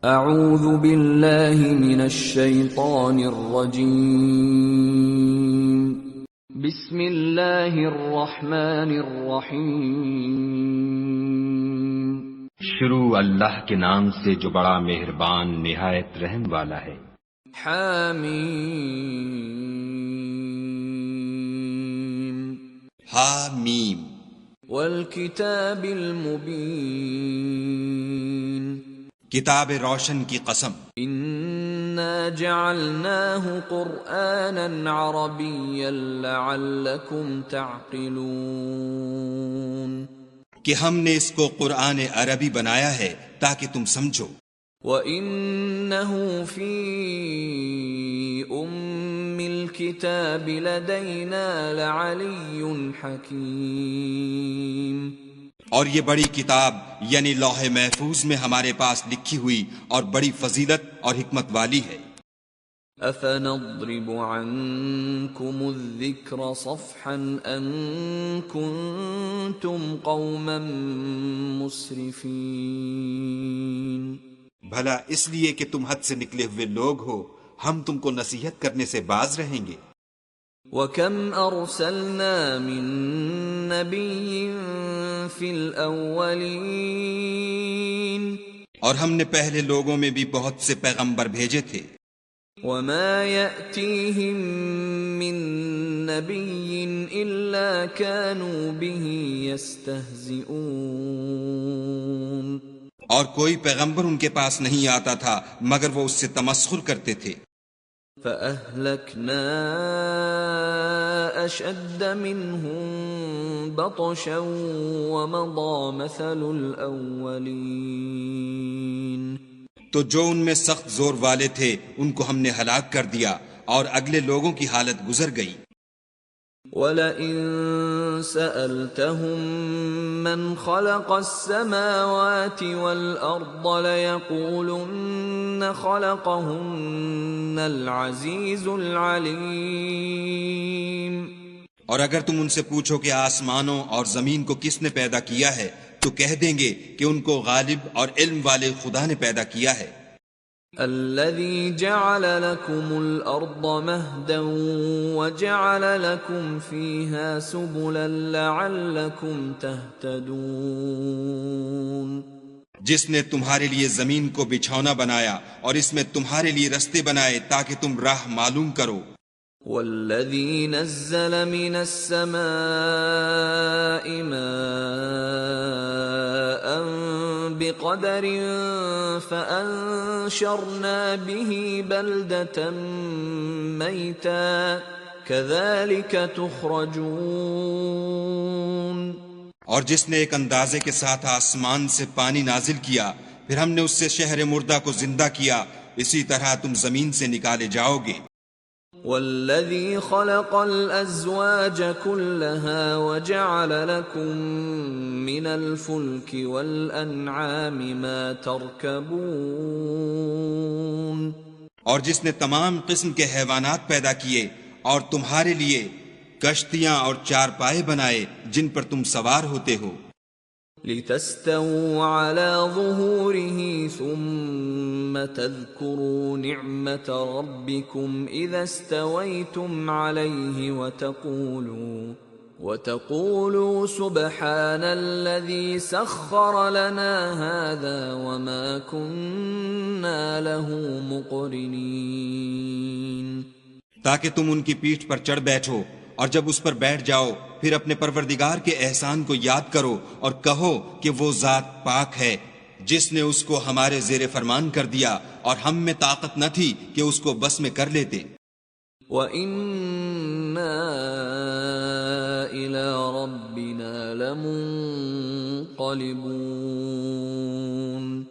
اعوذ باللہ من الشیطان الرجیم بسم اللہ الرحمن الرحیم شروع اللہ کے نام سے جو بڑا مہربان نہایت رحم والا ہے۔ حامیم حامیم والکتاب المبین کتاب روشن کی قسم، انا جعلناہ قرآنا عربیا لعلکم تعقلون کہ ہم نے اس کو قرآن عربی بنایا ہے تاکہ تم سمجھو۔ وَإِنَّهُ فِي أُمِّ الْكِتَابِ لَدَيْنَا لَعَلِيٌّ حَكِيمٌ اور یہ بڑی کتاب یعنی لوح محفوظ میں ہمارے پاس لکھی ہوئی اور بڑی فضیلت اور حکمت والی ہے۔ أَفَنَضْرِبُ عَنْكُمُ الذِّكْرَ صَفْحًا أَن كُنتُمْ قَوْمًا مُسْرِفِينَ بھلا اس لیے کہ تم حد سے نکلے ہوئے لوگ ہو، ہم تم کو نصیحت کرنے سے باز رہیں گے۔ وَكَمْ أَرْسَلْنَا مِن نَّبِيٍّ فِي الْأَوَّلِينَ اور ہم نے پہلے لوگوں میں بھی بہت سے پیغمبر بھیجے تھے، وَمَا يَأْتِيهِم مِّن نَّبِيٍّ إِلَّا كَانُوا بِهِ يَسْتَهْزِئُونَ اور کوئی پیغمبر ان کے پاس نہیں آتا تھا مگر وہ اس سے تمسخر کرتے تھے۔ فَأَهْلَكْنَا أَشَدَّ مِنْهُمْ بَطْشًا وَمَضَى مَثَلُ الْأَوَّلِينَ تو جو ان میں سخت زور والے تھے ان کو ہم نے ہلاک کر دیا اور اگلے لوگوں کی حالت گزر گئی۔ وَلَئِن سَأَلْتَهُم مَّنْ خَلَقَ السَّمَاوَاتِ وَالْأَرْضَ لَيَقُولُنَّ خَلَقَهُنَّ الْعَزِيزُ الْعَلِيمُ اور اگر تم ان سے پوچھو کہ آسمانوں اور زمین کو کس نے پیدا کیا ہے تو کہہ دیں گے کہ ان کو غالب اور علم والے خدا نے پیدا کیا ہے۔ الذي جعل لكم الأرض مهدا وجعل لكم فيها سبلا لعلكم تهتدون جس نے تمہارے لیے زمین کو بچھونا بنایا اور اس میں تمہارے لیے رستے بنائے تاکہ تم راہ معلوم کرو۔ والذي نزل من السماء ماء بقدر فأنشرنا به بلدة ميتا كذلك تخرجون اور جس نے ایک اندازے کے ساتھ آسمان سے پانی نازل کیا پھر ہم نے اس سے شہر مردہ کو زندہ کیا، اسی طرح تم زمین سے نکالے جاؤ گے۔ والذي خلق الأزواج كلها وجعل لكم من الفلك والأنعام ما تركبون اور جس نے تمام قسم کے حیوانات پیدا کیے اور تمہارے لیے کشتیاں اور چارپائے بنائے جن پر تم سوار ہوتے ہو، لتستووا على ظهوره ثم تذكروا نعمة ربكم إذا استويتم عليه وتقولوا سبحان الذي سخر لنا هذا وما كنا له مقرنين تاکہ تم ان کی پیٹھ پر چڑھ بیٹھو اور جب اس پر بیٹھ جاؤ پھر اپنے پروردگار کے احسان کو یاد کرو اور کہو کہ وہ ذات پاک ہے جس نے اس کو ہمارے زیر فرمان کر دیا اور ہم میں طاقت نہ تھی کہ اس کو بس میں کر لیتے۔ وَإِنَّا إِلَىٰ رَبِّنَا لَمُنقَلِبُونَ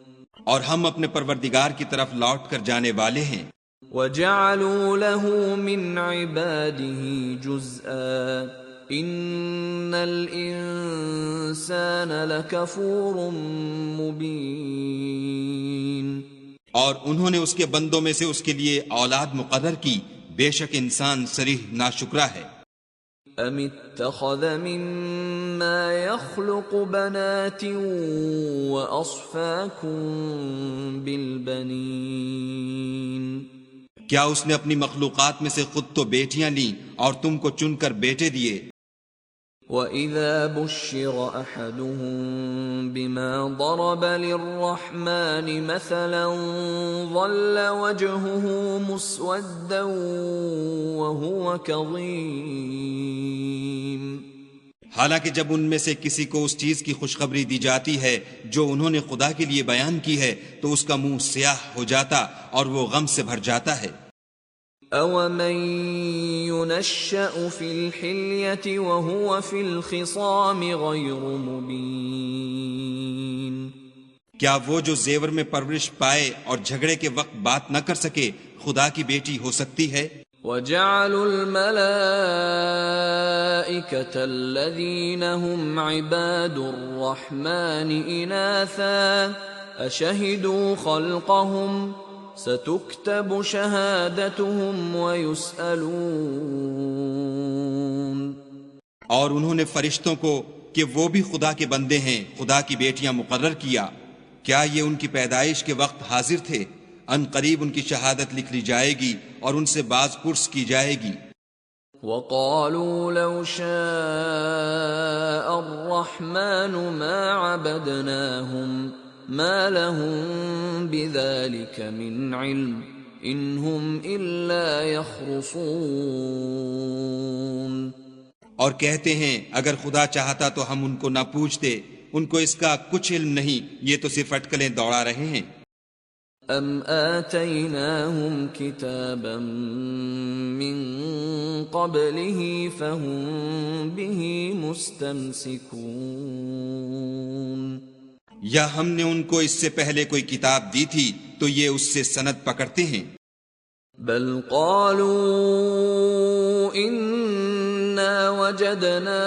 اور ہم اپنے پروردگار کی طرف لوٹ کر جانے والے ہیں۔ وَجَعَلُوا لَهُ مِنْ عِبَادِهِ جُزْءًا إِنَّ الْإِنسَانَ لَكَفُورٌ مُبِينٌ اور انہوں نے اس کے بندوں میں سے اس کے لیے اولاد مقرر کی، بے شک انسان صریح ناشکرا ہے۔ ام اتخذ مما ما يخلق بنات وأصفاكم بالبنين کیا اس نے اپنی مخلوقات میں سے خود تو بیٹیاں لیں اور تم کو چن کر بیٹے دیے؟ وَإِذَا بُشِّرَ أَحَدُهُم بِمَا ضَرَبَ لِلرَّحْمَنِ مَثَلًا ظَلَّ وَجْهُهُ مُسْوَدًّا وَهُوَ كَظِيمٌ حالانکہ جب ان میں سے کسی کو اس چیز کی خوشخبری دی جاتی ہے جو انہوں نے خدا کے لیے بیان کی ہے تو اس کا منہ سیاہ ہو جاتا اور وہ غم سے بھر جاتا ہے۔ أَوَمَن يُنَشَّأُ فِي الْحِلْيَةِ وَهُوَ فِي الْخِصَامِ غَيْرُ مُبِينٍ کیا وہ جو زیور میں پرورش پائے اور جھگڑے کے وقت بات نہ کر سکے خدا کی بیٹی ہو سکتی ہے؟ وَجَعَلُوا الْمَلَائِكَةَ الَّذِينَ هُمْ عِبَادُ الرَّحْمَنِ إِنَاثًا أَشَهِدُوا خَلْقَهُمْ سَتُكْتَبُ شَهَادَتُهُمْ وَيُسْأَلُونَ اور انہوں نے فرشتوں کو کہ وہ بھی خدا کے بندے ہیں خدا کی بیٹیاں مقرر کیا، کیا یہ ان کی پیدائش کے وقت حاضر تھے؟ ان قریب ان کی شہادت لکھ لی جائے گی اور ان سے باز پرس کی جائے گی۔ وَقَالُوا لَوْ شَاءَ الرَّحْمَنُ مَا عَبَدْنَاهُمْ مَا لَهُم بِذَلِكَ مِنْ عِلْمٍ إِنْ هُمْ إِلَّا يَخْرُصُونَ اور کہتے ہیں اگر خدا چاہتا تو ہم ان کو نہ پوچھتے، ان کو اس کا کچھ علم نہیں، یہ تو صرف اٹکلیں دوڑا رہے ہیں۔ أَمْ آتَيْنَاهُمْ كِتَابًا مِّن قَبْلِهِ فَهُمْ بِهِ مُسْتَمْسِكُونَ یا ہم نے ان کو اس سے پہلے کوئی کتاب دی تھی تو یہ اس سے سند پکڑتے ہیں؟ بل قالوا إِنَّا وَجَدْنَا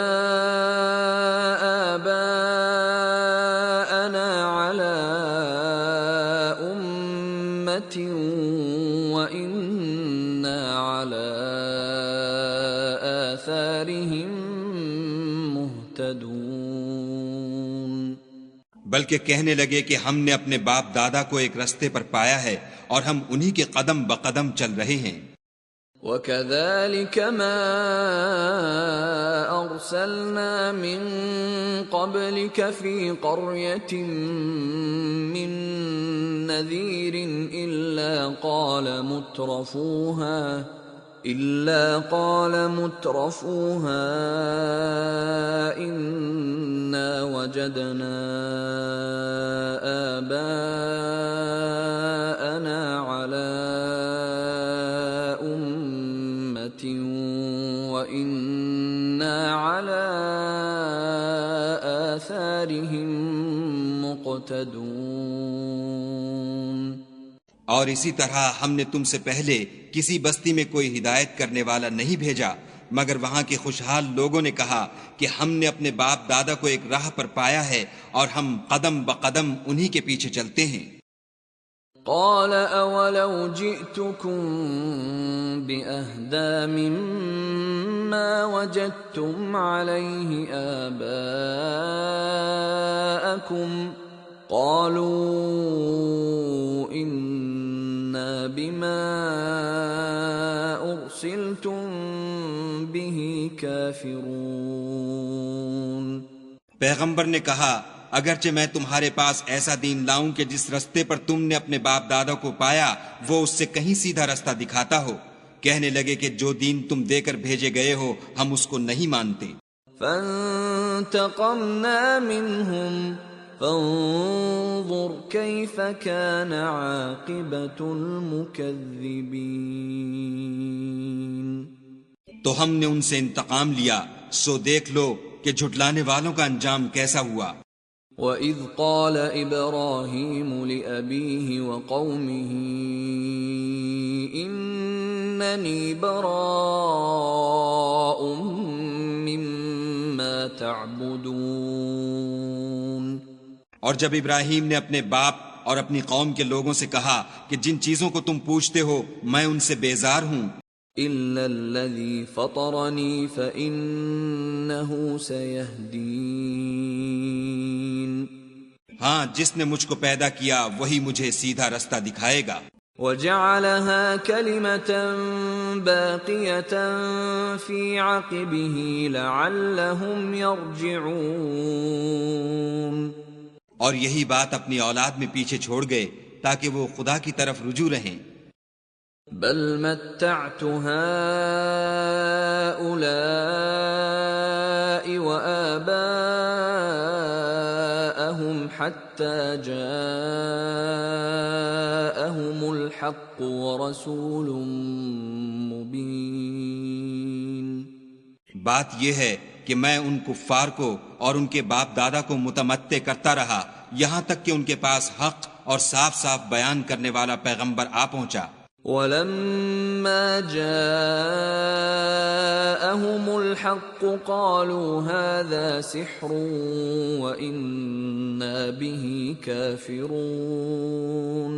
آبَاءَنَا عَلَىٰ وَإِنَّا عَلَىٰ آثَارِهِم مُهْتَدُونَ بلکہ کہنے لگے کہ ہم نے اپنے باپ دادا کو ایک رستے پر پایا ہے اور ہم انہی کے قدم بقدم چل رہے ہیں۔ وَكَذَلِكَ مَا أَرْسَلْنَا مِن قَبْلِكَ فِي قَرْيَةٍ مِّن نَّذِيرٍ إِلَّا قَالَ مُتْرَفُوهَا إِنَّا وَجَدْنَا آبَاءَنَا عَلَىٰ أُمَّةٍ وَإِنَّا عَلَىٰ آثَارِهِم مُقْتَدُونَ اور اسی طرح ہم نے تم سے پہلے کسی بستی میں کوئی ہدایت کرنے والا نہیں بھیجا مگر وہاں کے خوشحال لوگوں نے کہا کہ ہم نے اپنے باپ دادا کو ایک راہ پر پایا ہے اور ہم قدم بقدم انہی کے پیچھے چلتے ہیں۔ قال اولو جئتكم بأهدى مما وجدتم عليه آباءكم قالوا إنا بما أرسلتم به كافرون۔ پیغمبر نے کہا اگرچہ میں تمہارے پاس ایسا دین لاؤں کہ جس رستے پر تم نے اپنے باپ دادا کو پایا وہ اس سے کہیں سیدھا رستہ دکھاتا ہو، کہنے لگے کہ جو دین تم دے کر بھیجے گئے ہو ہم اس کو نہیں مانتے۔ فانتقمنا منهم فانظر كيف كان عاقبة المكذبين۔ تو ہم نے ان سے انتقام لیا، سو دیکھ لو کہ جھٹلانے والوں کا انجام کیسا ہوا۔ وَإِذْ قَالَ إِبْرَاهِيمُ لِأَبِيهِ وَقَوْمِهِ إِنَّنِي بَرَاءٌ مِّمَّا تَعْبُدُونَ۔ اور جب ابراہیم نے اپنے باپ اور اپنی قوم کے لوگوں سے کہا کہ جن چیزوں کو تم پوچھتے ہو میں ان سے بیزار ہوں، إِلَّا الَّذِي فَطَرَنِي فَإِنَّهُ إنه سيهدين ہاں جس نے مجھ کو پیدا کیا وہی مجھے سیدھا رستہ دکھائے گا. وجعلها كلمة باقية في عقبه لعلهم يرجعون. اور یہی بات اپنی اولاد میں پیچھے چھوڑ گئے تاکہ وہ خدا کی طرف رجوع رہیں. بل متعت هؤلاء وآباءهم حتى جاءهم الحق ورسول مبين. بات یہ ہے کہ میں ان کفار کو اور ان کے باپ دادا کو متمتع کرتا رہا یہاں تک کہ ان کے پاس حق اور صاف صاف بیان کرنے والا پیغمبر آ پہنچا. وَلَمَّا جَاءَهُمُ الْحَقُّ قَالُوا هَذَا سِحْرٌ وَإِنَّا بِهِ كَافِرُونَ.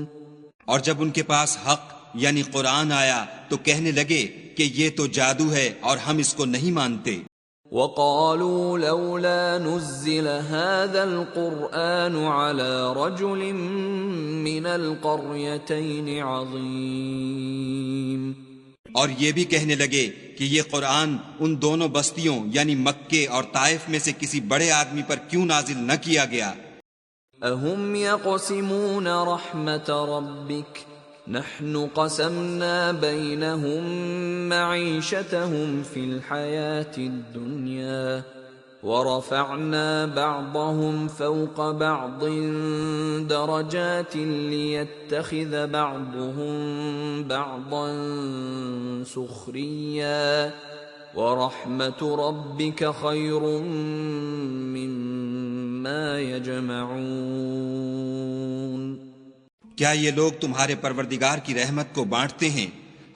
اور جب ان کے پاس حق یعنی قرآن آیا تو کہنے لگے کہ یہ تو جادو ہے اور ہم اس کو نہیں مانتے. وَقَالُوا لَوْلَا نُزِّلَ هَذَا الْقُرْآنُ عَلَى رَجُلٍ مِّنَ الْقَرْيَتَيْنِ عَظِيمٍ. اور یہ بھی کہنے لگے کہ یہ قرآن ان دونوں بستیوں یعنی مکے اور طائف میں سے کسی بڑے آدمی پر کیوں نازل نہ کیا گیا. اَهُمْ يَقْسِمُونَ رَحْمَةَ رَبِّكَ نحن قسمنا بينهم معيشتهم في الحياة الدنيا ورفعنا بعضهم فوق بعض درجات ليتخذ بعضهم بعضا سخريا ورحمة ربك خير مما يجمعون. کیا یہ لوگ تمہارے پروردگار کی رحمت کو بانٹتے ہیں؟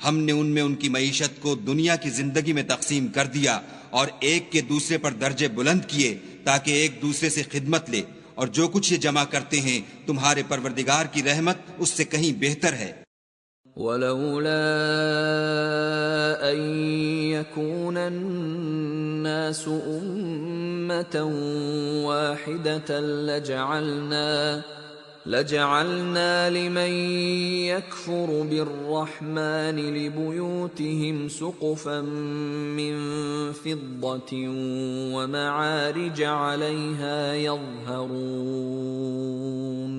ہم نے ان میں ان کی معیشت کو دنیا کی زندگی میں تقسیم کر دیا اور ایک کے دوسرے پر درجے بلند کیے تاکہ ایک دوسرے سے خدمت لے، اور جو کچھ یہ جمع کرتے ہیں تمہارے پروردگار کی رحمت اس سے کہیں بہتر ہے. وَلَوْلَا أَن يَكُونَ النَّاسُ أُمَّةً وَاحِدَةً لجعلنا لمن يكفر بالرحمن لبيوتهم سقفا من فضة ومعارج عليها يظهرون.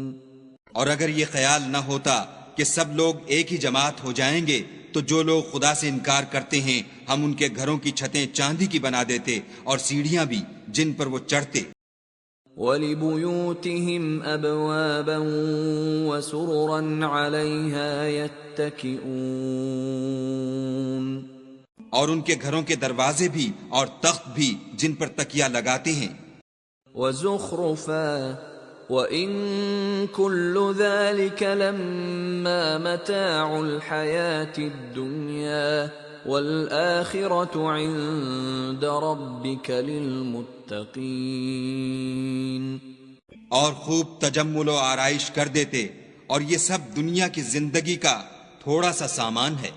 اور اگر یہ خیال نہ ہوتا کہ سب لوگ ایک ہی جماعت ہو جائیں گے تو جو لوگ خدا سے انکار کرتے ہیں ہم ان کے گھروں کی چھتیں چاندی کی بنا دیتے اور سیڑھیاں بھی جن پر وہ چڑھتے. وَلِبُيُوتِهِمْ أَبْوَابًا وَسُرُرًا عَلَيْهَا يَتَّكِئُونَ. اور ان کے گھروں کے دروازے بھی اور تخت بھی جن پر تکیہ لگاتے ہیں. وَزُخْرُفًا وَإِن كُلُّ ذَلِكَ لَمَّا مَتَاعُ الْحَيَاةِ الدُّنْيَا وَالْآخِرَةُ عِندَ رَبِّكَ لِلْمُتَّقِينَ. اور خوب تجمل و آرائش کر دیتے، اور یہ سب دنیا کی زندگی کا تھوڑا سا سامان ہے،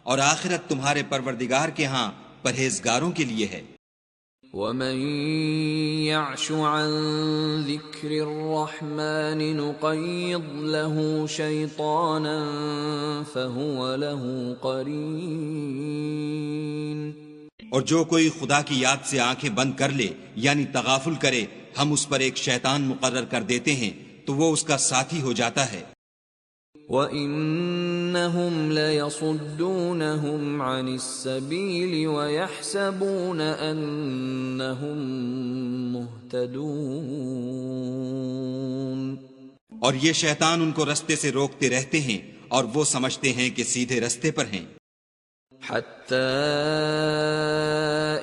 اور آخرت تمہارے پروردگار کے ہاں پرہیزگاروں کے لیے ہے. وَمَن يَعْشُ عَن ذِكْرِ الرَّحْمَنِ نُقَيِّضْ لَهُ شَيْطَانًا فَهُوَ لَهُ قَرِينٌ. اور جو کوئی خدا کی یاد سے آنکھیں بند کر لے یعنی تغافل کرے ہم اس پر ایک شیطان مقرر کر دیتے ہیں تو وہ اس کا ساتھی ہو جاتا ہے. وَإِنَّهُمْ لَيَصُدُّونَهُمْ عَنِ السَّبِيلِ وَيَحْسَبُونَ أَنَّهُمْ مُهْتَدُونَ. اور یہ شیطان ان کو رستے سے روکتے رہتے ہیں اور وہ سمجھتے ہیں کہ سیدھے رستے پر ہیں. حَتَّى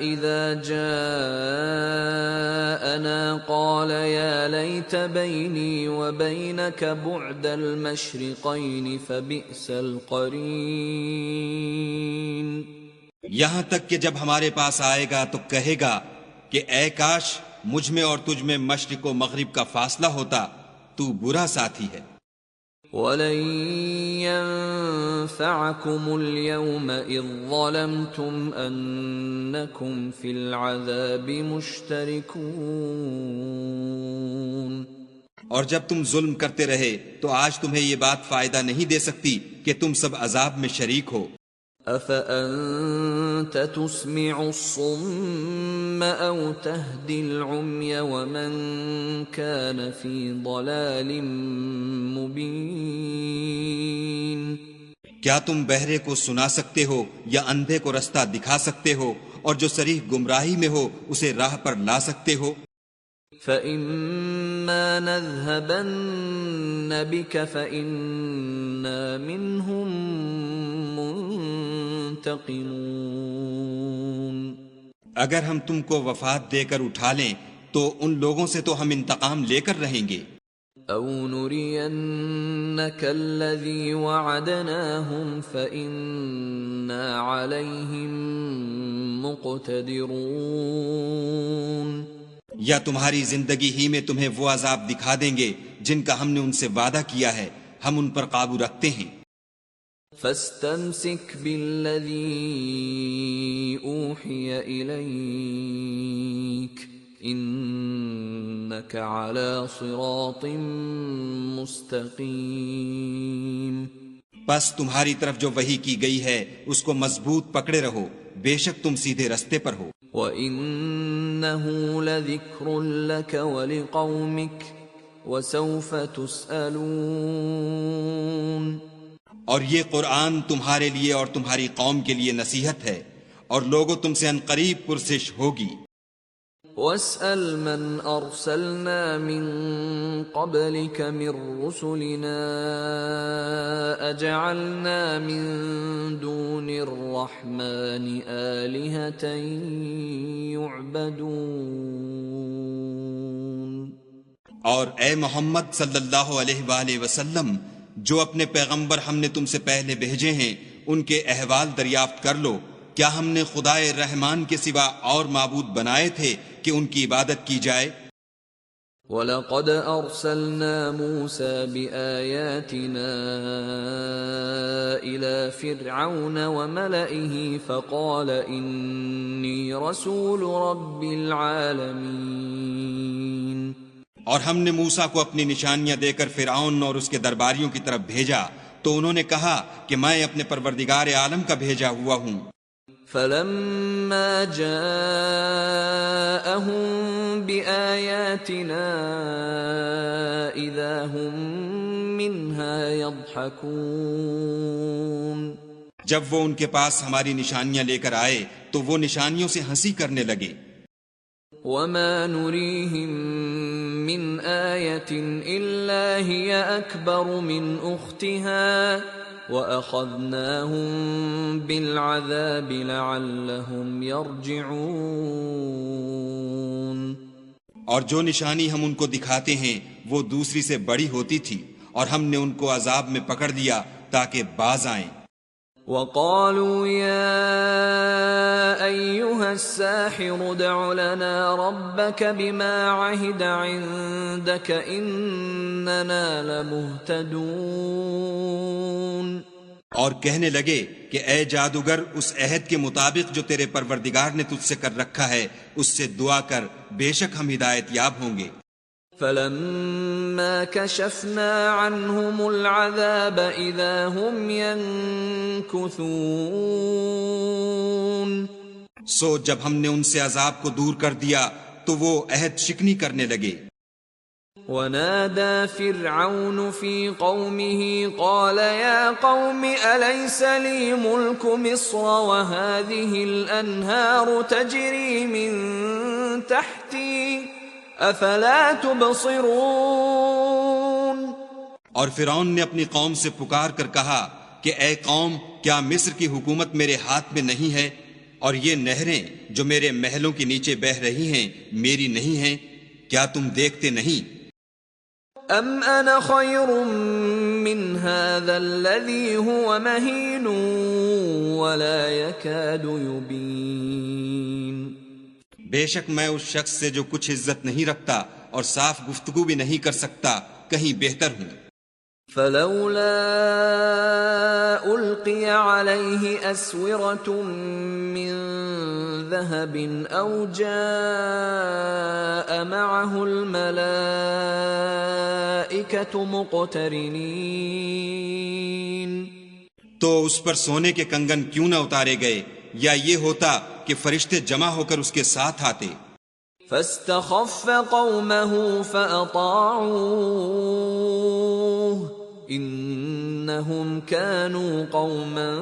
إِذَا جَاءَنَا قَالَ يَا لَيْتَ بَيْنِي وَبَيْنَكَ بُعْدَ الْمَشْرِقَيْنِ فَبِئْسَ الْقَرِينُ. یہاں تک کہ جب ہمارے پاس آئے گا تو کہے گا کہ اے کاش مجھ میں اور تجھ میں مشرق و مغرب کا فاصلہ ہوتا، تو برا ساتھی ہے. وَلَن ينفعكم اليوم إذ ظلمتم أنكم في العذاب مشتركون۔ اور جب تم ظلم کرتے رہے تو آج تمہیں یہ بات فائدہ نہیں دے سکتی کہ تم سب عذاب میں شریک ہو۔ أَفَأَنْتَ تُسْمِعُ الصُّمَّ أَوْ تَهْدِي الْعُمْيَ وَمَنْ كَانَ فِي ضَلَالٍ مُبِينٍ۔ کیا تم بہرے کو سنا سکتے ہو یا اندھے کو رستہ دکھا سکتے ہو، اور جو صریح گمراہی میں ہو اسے راہ پر لا سکتے ہو؟ فَإِمَّا نَذْهَبَنَّ بِكَ فَإِنَّا مِنْهُمْ مُنْتَقِمُونَ۔ اگر ہم تم کو وفات دے کر اٹھا لیں تو ان لوگوں سے تو ہم انتقام لے کر رہیں گے۔ أَوْ نُرِيَنَّكَ الَّذِي وَعَدْنَاهُمْ فَإِنَّا عَلَيْهِمْ مُقْتَدِرُونَ۔ یا تمہاری زندگی ہی میں تمہیں وہ عذاب دکھا دیں گے جن کا ہم نے ان سے وعدہ کیا ہے، ہم ان پر قابو رکھتے ہیں۔ فَاسْتَمْسِكْ بِالَّذِي أُوحِيَ إِلَيْكَ إِنَّكَ عَلَى صِرَاطٍ مُسْتَقِيمٍ۔ پس تمہاری طرف جو وحی کی گئی ہے اس کو مضبوط پکڑے رہو، بے شک تم سیدھے رستے پر ہو۔ وَإِنَّهُ لَذِكْرٌ لَكَ وَلِقَوْمِكَ وَسَوْفَ تُسْأَلُونَ۔ اور یہ قرآن تمہارے لیے اور تمہاری قوم کے لیے نصیحت ہے، اور لوگوں تم سے عنقریب پرسش ہوگی۔ وَاسْأَلْ مَنْ أَرْسَلْنَا مِنْ قَبْلِكَ مِنْ رُسُلِنَا أَجَعَلْنَا مِنْ دُونِ الرَّحْمَنِ آلِهَةً يُعْبَدُونَ۔ اور اے محمد صلی اللہ علیہ وآلہ وسلم، جو اپنے پیغمبر ہم نے تم سے پہلے بھیجے ہیں ان کے احوال دریافت کر لو، کیا ہم نے خدائے رحمان کے سوا اور معبود بنائے تھے کہ ان کی عبادت کی جائے؟ وَلَقَدْ أَرْسَلْنَا مُوسَى بِآيَاتِنَا إِلَى فِرْعَوْنَ وَمَلَئِهِ فَقَالَ إِنِّي رَسُولُ رَبِّ الْعَالَمِينَ۔ اور ہم نے موسیٰ کو اپنی نشانیاں دے کر فرعون اور اس کے درباریوں کی طرف بھیجا تو انہوں نے کہا کہ میں اپنے پروردگار عالم کا بھیجا ہوا ہوں۔ فَلَمَّا جَاءَهُم بِآيَاتِنَا إِذَا هُم مِّنْهَا يَضْحَكُونَ۔ جب وہ ان کے پاس ہماری نشانیاں لے کر آئے تو وہ نشانیوں سے ہنسی کرنے لگے۔ وَمَا نُرِيهِم مِّنْ آيَةٍ إِلَّا هِيَ أَكْبَرُ مِنْ أُخْتِهَا وَأَخَذْنَاهُمْ بِالْعَذَابِ لَعَلَّهُمْ يَرْجِعُونَ۔ اور جو نشانی ہم ان کو دکھاتے ہیں وہ دوسری سے بڑی ہوتی تھی، اور ہم نے ان کو عذاب میں پکڑ لیا تاکہ باز آئیں۔ وَقَالُوا يَا أَيُّهَا السَّاحِرُ ادْعُ لَنَا رَبَّكَ بِمَا عَهِدَ عِندَكَ إِنَّنَا لَمُهْتَدُونَ۔ اور کہنے لگے کہ اے جادوگر، اس عہد کے مطابق جو تیرے پروردگار نے تجھ سے کر رکھا ہے اس سے دعا کر، بے شک ہم ہدایت یاب ہوں گے۔ فَلَمَّا كَشَفْنَا عَنْهُمُ الْعَذَابَ إِذَا هُمْ يَنكُثُونَ۔ سو جب ہم نے ان سے عذاب کو دور کر دیا تو وہ عہد شکنی کرنے لگے۔ وَنَادَى فِرْعَوْنُ فِي قَوْمِهِ قَالَ يَا قَوْمِ أَلَيْسَ لِي مُلْكُ مِصْرَ وَهَٰذِهِ الْأَنْهَارُ تَجْرِي مِن تَحْتِي أَفَلَا تُبْصِرُونَ۔ اور فرعون نے اپنی قوم سے پکار کر کہا کہ اے قوم، کیا مصر کی حکومت میرے ہاتھ میں نہیں ہے، اور یہ نہریں جو میرے محلوں کے نیچے بہہ رہی ہیں میری نہیں ہیں؟ کیا تم دیکھتے نہیں؟ أَمْ أَنَا خَيْرٌ مِّنْ هَٰذَا الَّذِي هُوَ مَهِينٌ وَلَا يَكَادُ يُبِينُ۔ بے شک میں اس شخص سے جو کچھ عزت نہیں رکھتا اور صاف گفتگو بھی نہیں کر سکتا کہیں بہتر ہوں۔ فَلَوْلَا الذي عليه أسورة من ذهب أو جاء معه الملائكة مقترنين تو اس پر سونے کے کنگن کیوں نہ اتارے گئے، یا یہ ہوتا کہ فرشتے جمع ہو کر اس کے ساتھ آتے۔ فاستخف قومه فأطاعوه إنهم كانوا قوما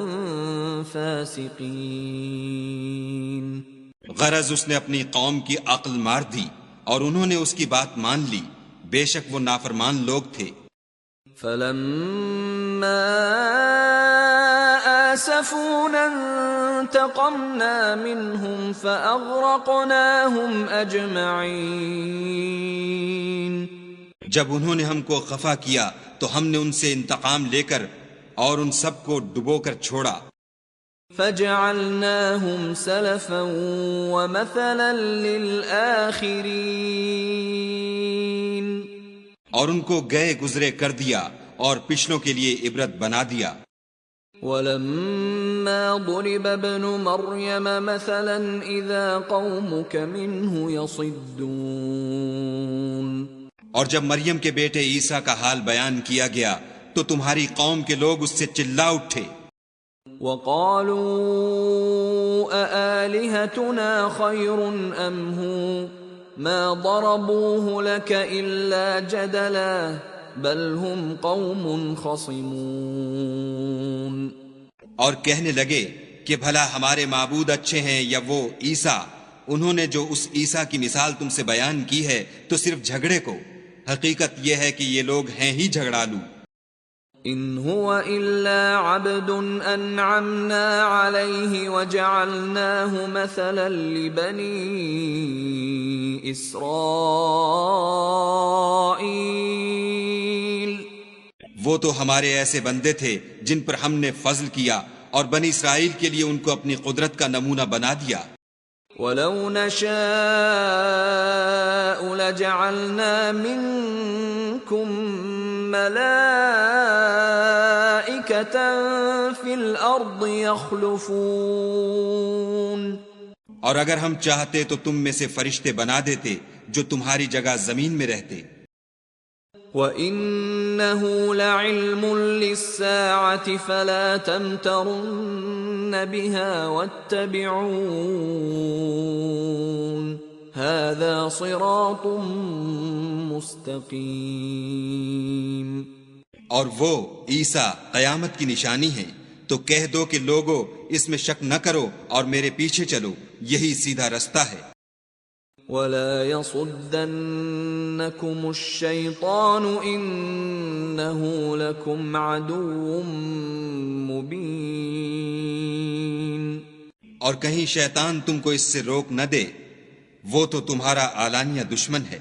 فاسقين۔ غرض اس نے اپنی قوم کی عقل مار دی اور انہوں نے اس کی بات مان لی، بے شک وہ نافرمان لوگ تھے۔ فلما آسفونا انتقمنا منهم فأغرقناهم أجمعين۔ جب انہوں نے ہم کو خفا کیا تو ہم نے ان سے انتقام لے کر اور ان سب کو ڈبو کر چھوڑا۔ فجعلناهم سلفا ومثلا للآخرين۔ اور ان کو گئے گزرے کر دیا اور پچھلوں کے لیے عبرت بنا دیا۔ وَلَمَّا ضُرِبَ ابْنُ مَرْيَمَ مَثَلًا إِذَا قَوْمُكَ مِنْهُ يَصِدُّونَ۔ اور جب مریم کے بیٹے عیسیٰ کا حال بیان کیا گیا تو تمہاری قوم کے لوگ اس سے چلا اٹھے۔ وَقَالُوا أَآلِهَتُنَا خَيْرٌ أَمْ هُوَ مَا ضَرَبُوهُ لَكَ إِلَّا جَدَلًا بَلْ هُمْ قَوْمٌ خَصِمُونَ۔ اور کہنے لگے کہ بھلا ہمارے معبود اچھے ہیں یا وہ عیسیٰ؟ انہوں نے جو اس عیسیٰ کی مثال تم سے بیان کی ہے تو صرف جھگڑے کو، حقیقت یہ ہے کہ یہ لوگ ہیں ہی جھگڑالو۔ ان هو الا عبد انعمنا عليه وجعلناه مثلا لبني اسرائيل۔ وہ تو ہمارے ایسے بندے تھے جن پر ہم نے فضل کیا اور بنی اسرائیل کے لیے ان کو اپنی قدرت کا نمونہ بنا دیا۔ وَلَوْ نَشَاءُ لَجَعَلْنَا مِنْكُمْ مَلَائِكَةً فِي الْأَرْضِ يَخْلُفُونَ۔ اور اگر ہم چاہتے تو تم میں سے فرشتے بنا دیتے جو تمہاری جگہ زمین میں رہتے۔ وَإِنَّهُ لَعِلْمٌ لِلسَّاعَةِ فَلَا تَمْتَرُنَّ بِهَا وَاتَّبِعُونَ هَذَا صِرَاطٌ مُسْتَقِيمٌ۔ اور وہ عیسیٰ قیامت کی نشانی ہے، تو کہہ دو کہ لوگو اس میں شک نہ کرو اور میرے پیچھے چلو، یہی سیدھا رستہ ہے۔ وَلَا يَصُدَّنَّكُمُ الشَّيْطَانُ إِنَّهُ لَكُمْ عَدُوٌّ مُبِينٌ۔ اور کہیں شیطان تم کو اس سے روک نہ دے، وہ تو تمہارا اعلانیہ دشمن ہے۔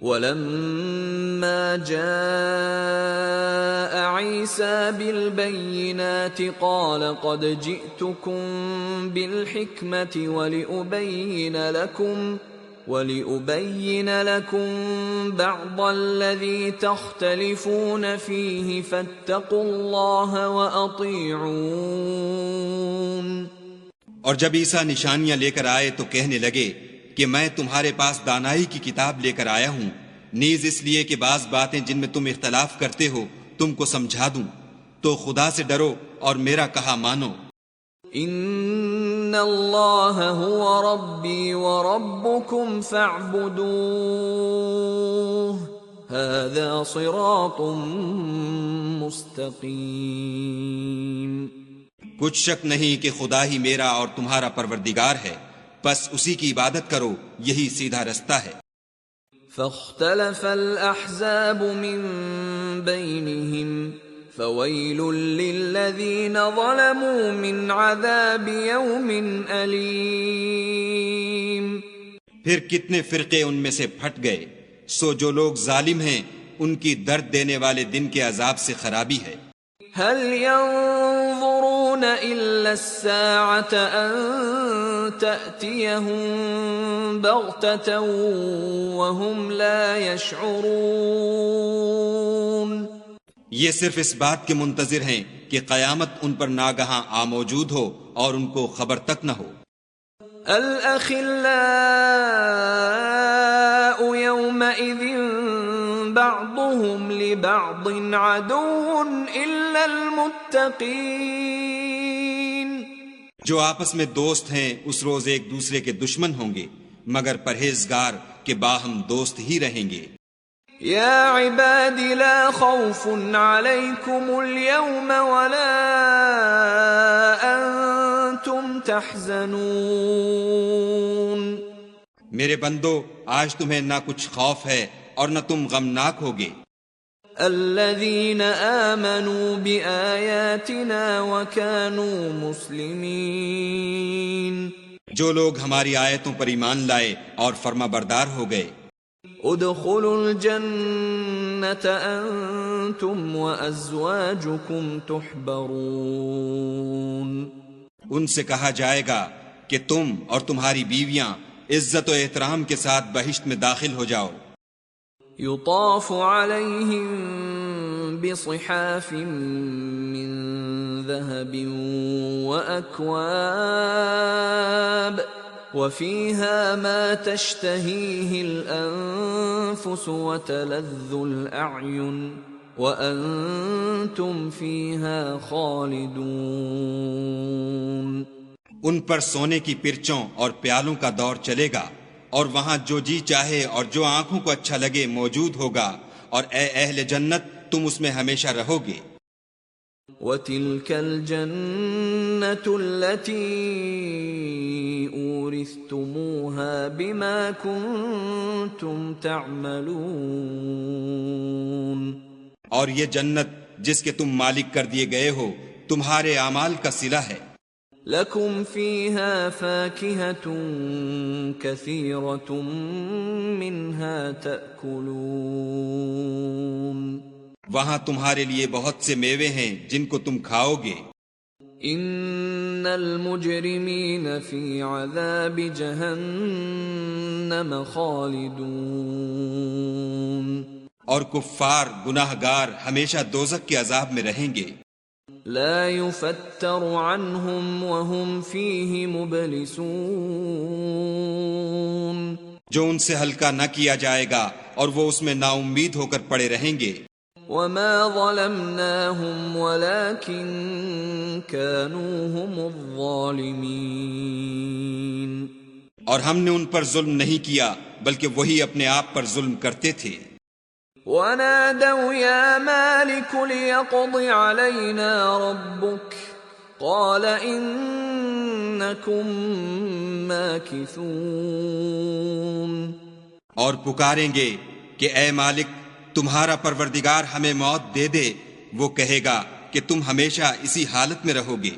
وَلَمَّا جَاءَ عِيسَى بِالْبَيِّنَاتِ قَالَ قَدْ جِئْتُكُمْ بِالْحِكْمَةِ وَلِأُبَيِّنَ لَكُمْ بَعْضَ الَّذِي تَخْتَلِفُونَ فِيهِ فَاتَّقُوا اللَّهَ وَأَطِيعُونِ۔ اور جب عیسیٰ نشانیاں لے کر آئے تو کہنے لگے کہ میں تمہارے پاس دانائی کی کتاب لے کر آیا ہوں، نیز اس لیے کہ بعض باتیں جن میں تم اختلاف کرتے ہو تم کو سمجھا دوں، تو خدا سے ڈرو اور میرا کہا مانو۔ ان اللہ هو ربی وربکم فاعبدوہ هذا صراط مستقیم۔ کچھ شک نہیں کہ خدا ہی میرا اور تمہارا پروردگار ہے، پس اسی کی عبادت کرو، یہی سیدھا رستہ ہے۔ فاختلف الأحزاب من بينهم فويل للذين ظلموا من عذاب يوم أليم۔ پھر کتنے فرقے ان میں سے پھٹ گئے، سو جو لوگ ظالم ہیں ان کی درد دینے والے دن کے عذاب سے خرابی ہے۔ هل ينظرون إلا الساعة أن تأتيهم بغتة وهم لا يشعرون۔ یہ صرف اس بات کے منتظر ہیں کہ قیامت ان پر ناگہاں آ موجود ہو اور ان کو خبر تک نہ ہو۔ الأخلاء يومئذ بعضهم لبعض عدو إلا المتقين۔ جو آپس میں دوست ہیں اس روز ایک دوسرے کے دشمن ہوں گے مگر پرہیزگار کہ باہم دوست ہی رہیں گے۔ یا عباد لا خوف علیکم اليوم ولا انتم تحزنون۔ میرے بندو آج تمہیں نہ کچھ خوف ہے اور نہ تم غمناک ہوگے۔ الذین آمنوا بآیاتنا وکانوا مسلمین۔ جو لوگ ہماری آیتوں پر ایمان لائے اور فرما بردار ہو گئے۔ ادخلوا الجنة انتم وازواجکم تحبرون۔ ان سے کہا جائے گا کہ تم اور تمہاری بیویاں عزت و احترام کے ساتھ بہشت میں داخل ہو جاؤ۔ یطاف علیہم بصحاف من ذهب واکواب وفيها ما تشتهيه الأنفس وتلذ الأعين وأنتم فيها خالدون۔ ان پر سونے کی پرچوں اور پیالوں کا دور چلے گا اور وہاں جو جی چاہے اور جو آنکھوں کو اچھا لگے موجود ہوگا، اور اے اہل جنت تم اس میں ہمیشہ رہو گے۔ وَتِلْكَ الْجَنَّةُ الَّتِي أُورِثْتُمُوهَا بِمَا كُنْتُمْ تَعْمَلُونَ۔ اور یہ جنت جس کے تم مالک کر دیے گئے ہو تمہارے اعمال کا صلہ ہے۔ لَكُمْ فِيهَا فَاكِهَةٌ كَثِيرَةٌ مِّنْهَا تَأْكُلُونَ۔ وہاں تمہارے لیے بہت سے میوے ہیں جن کو تم کھاؤ گے۔ ان المجرمین فی عذاب جہنم خالدون۔ اور کفار گناہ گار ہمیشہ دوزخ کے عذاب میں رہیں گے۔ لا یفتر عنہم وہم فیہ مبلسون۔ جو ان سے ہلکا نہ کیا جائے گا اور وہ اس میں نا امید ہو کر پڑے رہیں گے۔ وما ظلمناهم ولكن كانوا هم الظالمين۔ اور ہم نے ان پر ظلم نہیں کیا بلکہ وہی اپنے آپ پر ظلم کرتے تھے۔ ونادوا يا مالك ليقض علينا ربك قال إنكم ماكثون۔ اور پکاریں گے کہ اے مالک تمہارا پروردگار ہمیں موت دے دے، وہ کہے گا کہ تم ہمیشہ اسی حالت میں رہو گے۔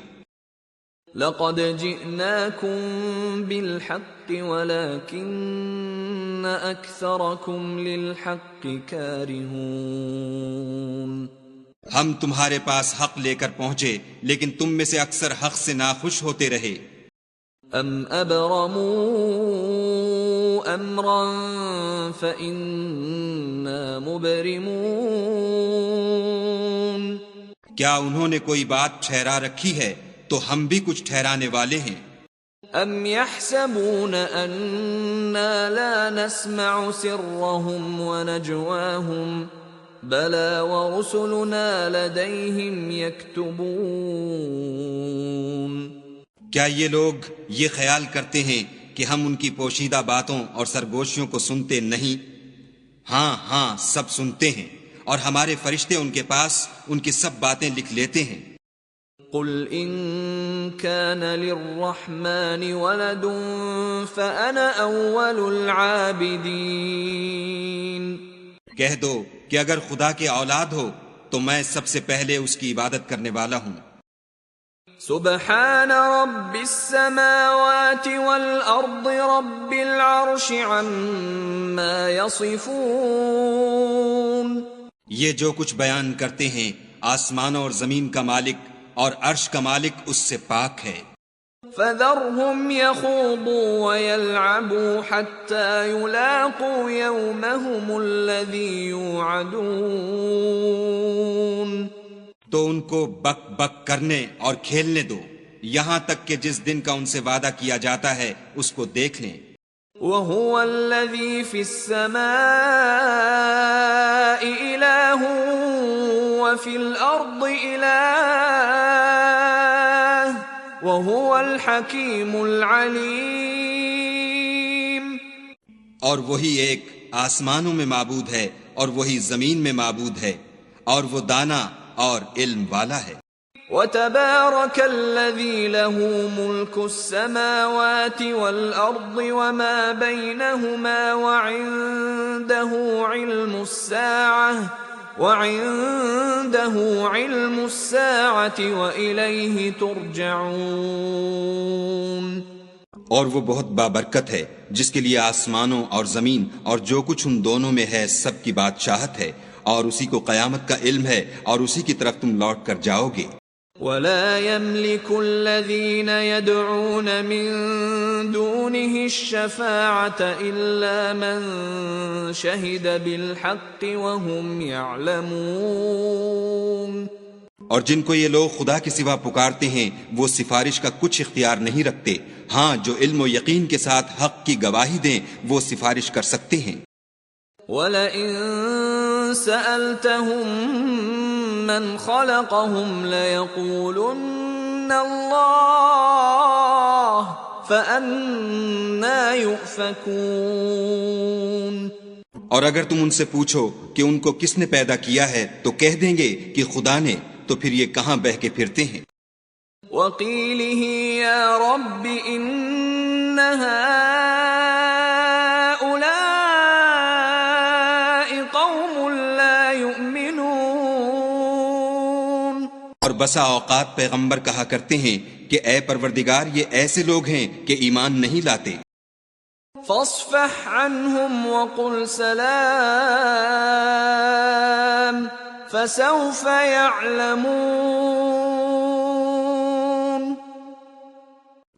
لقد جئناكم بالحق ولكن أكثركم للحق كارهون۔ ہم تمہارے پاس حق لے کر پہنچے لیکن تم میں سے اکثر حق سے ناخوش ہوتے رہے۔ ام ابرموا امرا فإنا مبرمون۔ کیا انہوں نے کوئی بات ٹھہرا رکھی ہے تو ہم بھی کچھ ٹھہرانے والے ہیں۔ ام يحسبون أنا لا نسمع سرهم ونجواهم بلى ورسلنا لديهم يكتبون۔ کیا یہ لوگ یہ خیال کرتے ہیں کہ ہم ان کی پوشیدہ باتوں اور سرگوشیوں کو سنتے نہیں؟ ہاں ہاں سب سنتے ہیں، اور ہمارے فرشتے ان کے پاس ان کی سب باتیں لکھ لیتے ہیں۔ قل ان كان للرحمن ولد فأنا اول العابدين۔ کہہ دو کہ اگر خدا کے اولاد ہو تو میں سب سے پہلے اس کی عبادت کرنے والا ہوں۔ سبحان رب السماوات والارض رب العرش عما يصفون۔ یہ جو کچھ بیان کرتے ہیں آسمانوں اور زمین کا مالک اور عرش کا مالک اس سے پاک ہے۔ فذرهم يخوضوا ويلعبوا حتى يلاقوا يومهم الذي يوعدون۔ تو ان کو بک بک کرنے اور کھیلنے دو یہاں تک کہ جس دن کا ان سے وعدہ کیا جاتا ہے اس کو دیکھ لیں۔ وَهُوَ الَّذِي فِي السَّمَاءِ إِلَٰهٌ وَفِي الْأَرْضِ إِلَٰهٌ وَهُوَ الْحَكِيمُ الْعَلِيمُ۔ اور وہی ایک آسمانوں میں معبود ہے اور وہی زمین میں معبود ہے اور وہ دانا اور علم والا ہے۔ وَتَبَارَكَ الَّذِي لَهُ مُلْكُ السَّمَاوَاتِ وَالْأَرْضِ وَمَا بَيْنَهُمَا وَعِندَهُ عِلْمُ السَّاعَةِ وَإِلَيْهِ تُرْجَعُونَ۔ اور وہ بہت بابرکت ہے جس کے لیے آسمانوں اور زمین اور جو کچھ ان دونوں میں ہے سب کی بادشاہت ہے، اور اسی کو قیامت کا علم ہے اور اسی کی طرف تم لوٹ کر جاؤ گے۔ وَلَا يَمْلِكُ الَّذِينَ يَدْعُونَ مِن دُونِهِ الشَّفَاعَةَ إِلَّا مَن شَهِدَ بِالْحَقِّ وَهُمْ يَعْلَمُونَ۔ اور جن کو یہ لوگ خدا کے سوا پکارتے ہیں وہ سفارش کا کچھ اختیار نہیں رکھتے، ہاں جو علم و یقین کے ساتھ حق کی گواہی دیں وہ سفارش کر سکتے ہیں۔ وَلَئِن سَأَلْتَهُم مَّنْ خَلَقَهُمْ لَيَقُولُنَّ اللَّهُ فَأَنَّىٰ يُؤْفَكُونَ۔ اور اگر تم ان سے پوچھو کہ ان کو کس نے پیدا کیا ہے تو کہہ دیں گے کہ خدا نے، تو پھر یہ کہاں بہہ کے پھرتے ہیں۔ وَقِيلِهِ يَا رَبِّ إِنَّ هَٰؤُلَاءِ قَوْمٌ لَّا يُؤْمِنُونَ۔ اور بسا اوقات پیغمبر کہا کرتے ہیں کہ اے پروردگار یہ ایسے لوگ ہیں کہ ایمان نہیں لاتے۔ فَاصْفَحْ عَنْهُمْ وَقُلْ سَلَامٌ فَسَوْفَ يَعْلَمُونَ۔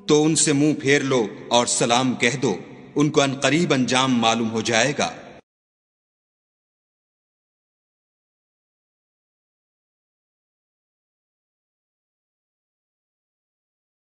تو ان سے منہ پھیر لو اور سلام کہہ دو، ان کو ان قریب انجام معلوم ہو جائے گا۔